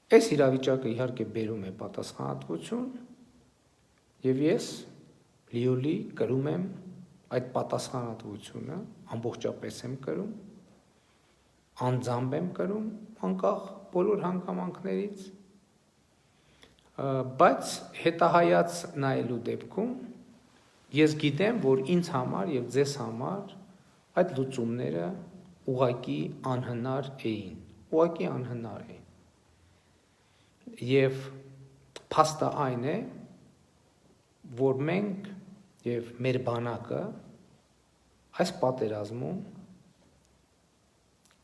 Այս իրավիճակը իհարկե բերում է պատասխանատվություն եւ ես լիոլի կրում եմ այդ պատասխանատվությունը, ամբողջապես եմ կրում, անձամբ եմ կրում, անկախ բոլոր հանգամանքներից, բայց հետահայաց նայելու դեպքում ես գիտեմ, որ ինձ համար եւ ձեզ համար այդ լուծումները ուղղակի անհնար էին, ուղղակի անհնար էին։ Եվ փաստը այն է, որ մենք եւ մեր բանակը այս պատերազմում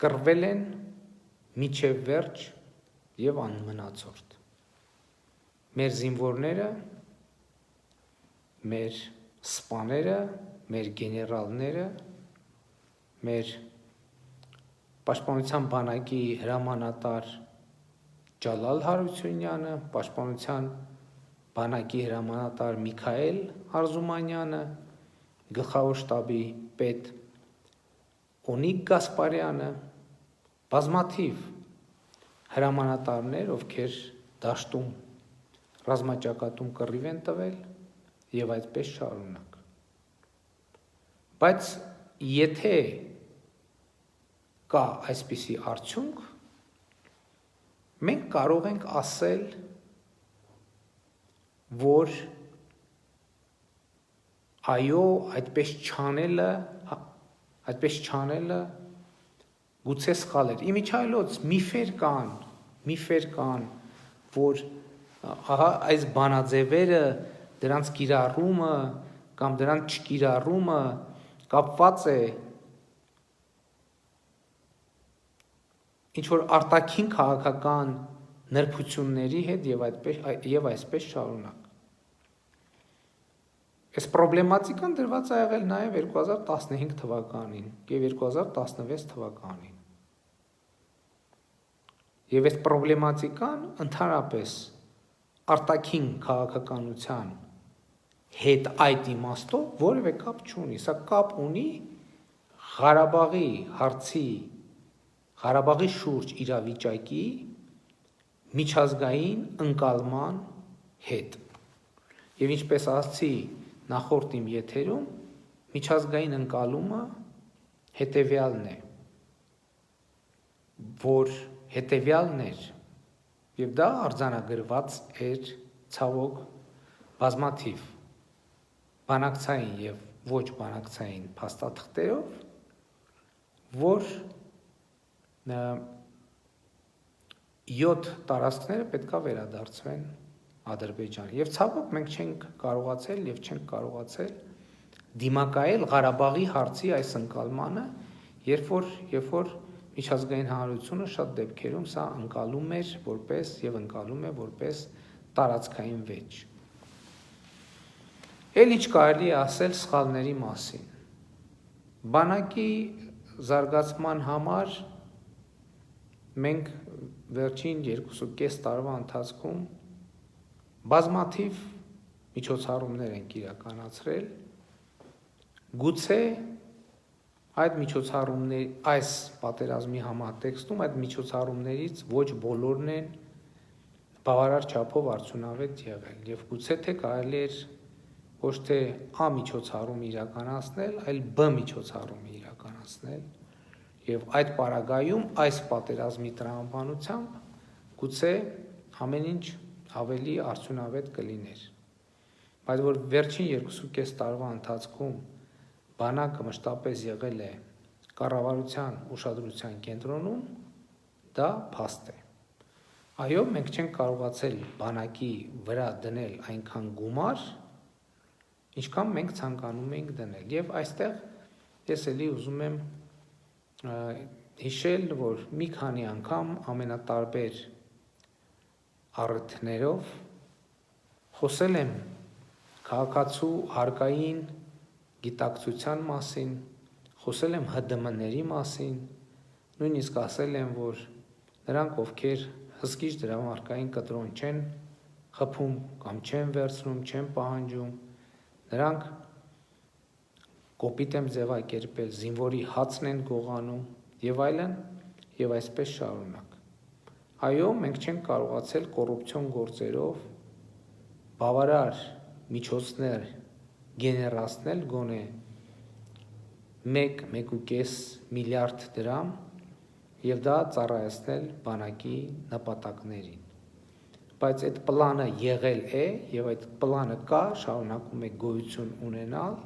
կռվել են միջև վերջ եւ անմնացորդ։ Մեր զինվորները, մեր սպաները, մեր գեներալները, մեր Պաշտպանության բանակի հրամանատար Ջալալ Հարությունյանը, Պաշտպանության բանակի հրամանատար Միքայել Արզումանյանը, գլխավոր շտաբի պետ Օնիկ Գասպարյանը, բազմաթիվ հրամանատարներ, ովքեր դաշտում ռազմաճակատում կռիվ են տվել եւ այդպես շարունակ։ Բայց եթե կա այսպիսի արդյունք, մենք կարող ենք ասել, որ այո, այդպես չանելը գուցե սխալ էր։ Իմիջիայլոց միֆեր կան, որ ահա այս բանաձևերը, դրանց կիրառումը կամ դրանց չկիրառումը կապված է ինչ-որ արտաքին քաղաքական նրբությունների հետ եւ այսպես շարունակ։ Այս պրոբլեմատիկան դրված է եղել նաեւ 2015 թվականին եւ 2016 թվականին։ Եվ այս պրոբլեմատիկան ընդհանրապես արտաքին քաղաքականության հետ այդ իմաստով որևէ կապ չունի, սա կապ ունի Ղարաբաղի հարցի, Ղարաբաղի շուրջ իրավիճակի միջազգային ընկալման հետ։ Եվ ինչպես ասացի նախորդ իմ եթերում, միջազգային ընկալումը հետևյալն է, որ հետևյալն էր, եւ դա արձանագրված էր ցավոք բազմաթիվ բանակցային եւ ոչ բանակցային փաստաթղթերով, որ 7 տարածքները պետքա վերադարձվեն Ադրբեջան։ Եվ ցավոք մենք չենք կարողացել դիմակայել Ղարաբաղի հարցի այս ընկալմանը, երբ որ միջազգային հանրությունը շատ դեպքերում սա ընկալում էր եւ ընկալում է որպես տարածքային վեճ։ Էլ ինչ կարելի է ասել սխալների մասին։ Բանակի զարգացման համար մենք վերջին 2.5 տարվա ընթացքում բազմաթիվ միջոցառումներ ենք իրականացրել, գուցե այս պատերազմի համատեքստում այդ միջոցառումներից ոչ բոլորն են բավարար չափով արդյունավետ եղել եւ գուցե թե կարելի էր ոչ թե A միջոցառում իրականացնել, այլ B միջոցառում իրականացնել եւ այդ պարագայում այս պատերազմի տրամաբանությամբ գուցե ամեն ինչ ավելի արդյունավետ կլիներ։ Բայց որ վերջին 2.5 տարվա ընթացքում բանակը մշտապես եղել է կառավարության ուշադրության կենտրոնում, դա փաստ է։ Այո, մենք չենք կարողացել բանակի վրա դնել այնքան գումար, ինչքան մենք ցանկանում էինք դնել։ Եվ այստեղ ես էլի ուզում եմ հիշել, որ մի քանի անգամ ամենատարբեր առիթներով խոսել եմ քաղաքացու հարկային գիտակցության մասին, խոսել եմ ՀԴՄ-ների մասին, նույնիսկ ասել եմ, որ նրանք, ովքեր հսկիչ դրամարկային կտրոն չեն խփում կամ չեն վերցնում, չեն պահանջում, նրանք կոպիտ եմ ձևակերպել, զինվորի հացն են գողանում եւ այլն եւ այսպես շարունակ։ այո, մենք չենք կարողացել կոռուպցիոն գործերով բավարար միջոցներ գեներացնել գոնե 1-1.5 միլիարդ դրամ եւ դա ծառայեցնել բանակի նպատակներին։ Բայց այդ պլանը եղել է եւ այդ պլանը կա, շարունակում է գոյություն ունենալ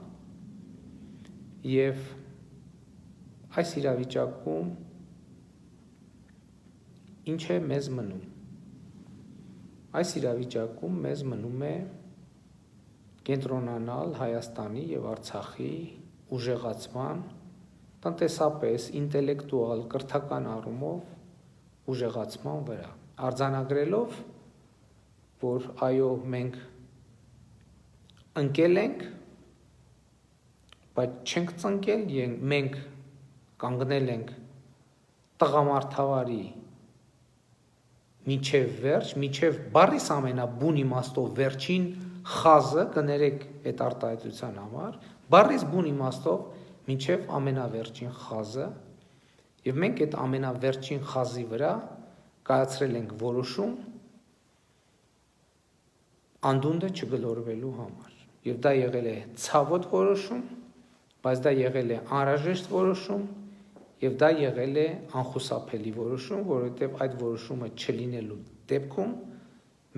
եւ այս իրավիճակում ինչ է մեզ մնում։ Այս իրավիճակում մեզ մնում է կենտրոնանալ Հայաստանի եւ Արցախի ուժեղացման, տնտեսապես, ինտելեկտուալ, կրթական առումով ուժեղացման վրա, արձանագրելով, որ այո, մենք ընկել ենք, բայց չենք ծնկել, մենք կանգնել ենք տղամարդավարի միջև վերջ, միջև բառիս ամենաբուն իմաստով վերջին խազը, կներեք այդ արտահայտության համար, բառիս բուն իմաստով միջև ամենավերջին խազը, եւ մենք այդ ամենավերջին խազի վրա կայացրել ենք որոշում անդունդը չգլորվելու համար։ Եվ դա եղել է ցավոտ որոշում, բայց դա եղել է անհրաժեշտ որոշում, եւ դա եղել է անխուսափելի որոշում, որովհետեւ այդ որոշումը չլինելու դեպքում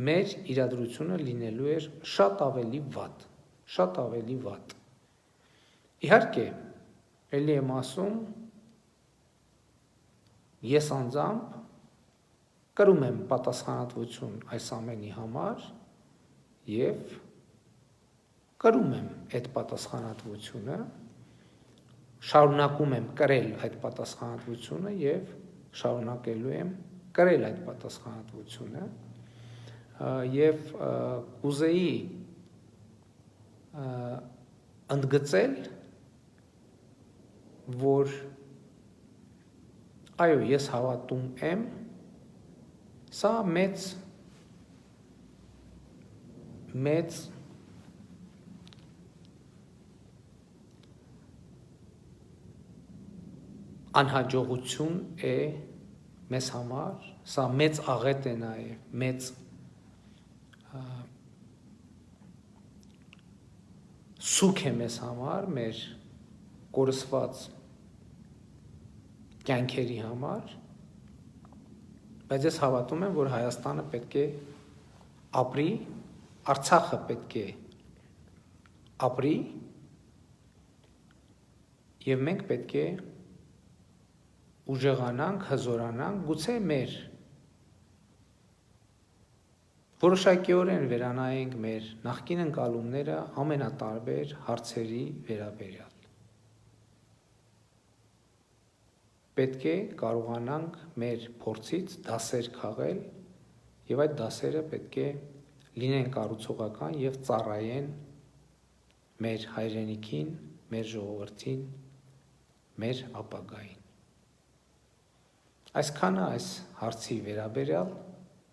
մեր իրադրությունը լինելու էր շատ ավելի վատ։ Իհարկե, ելի եմ ասում, ես անձամբ կրում եմ պատասխանատվություն այս ամենի համար եւ կրում եմ այդ պատասխանատվությունը, շարունակում եմ կրել այդ պատասխանատվությունը եւ շարունակելու եմ կրել այդ պատասխանատվությունը եւ կուզեի ընդգծել, որ այո, ես հավատում եմ, սա մեծ անհաջողություն է մեզ համար, սա մեծ աղետ է նաև, մեծ սուք է մեզ համար, մեր կորսված կյանքերի համար, բայց ես հավատում եմ, որ Հայաստանը պետք է ապրի, Արցախը պետք է ապրի եւ մենք պետք է ուժեղանանք, հզորանանք, գուցե մեր որոշակիորեն վերանայենք մեր նախկին ընկալումները ամենատարբեր հարցերի վերաբերյալ։ Պետք է կարողանանք մեր փորձից դասեր քաղել եւ այդ դասերը պետք է լինեն կառուցողական եւ ծառայեն մեր հայրենիքին, մեր ժողովրդին, մեր ապագային։ Այսքանը այս հարցի վերաբերյալ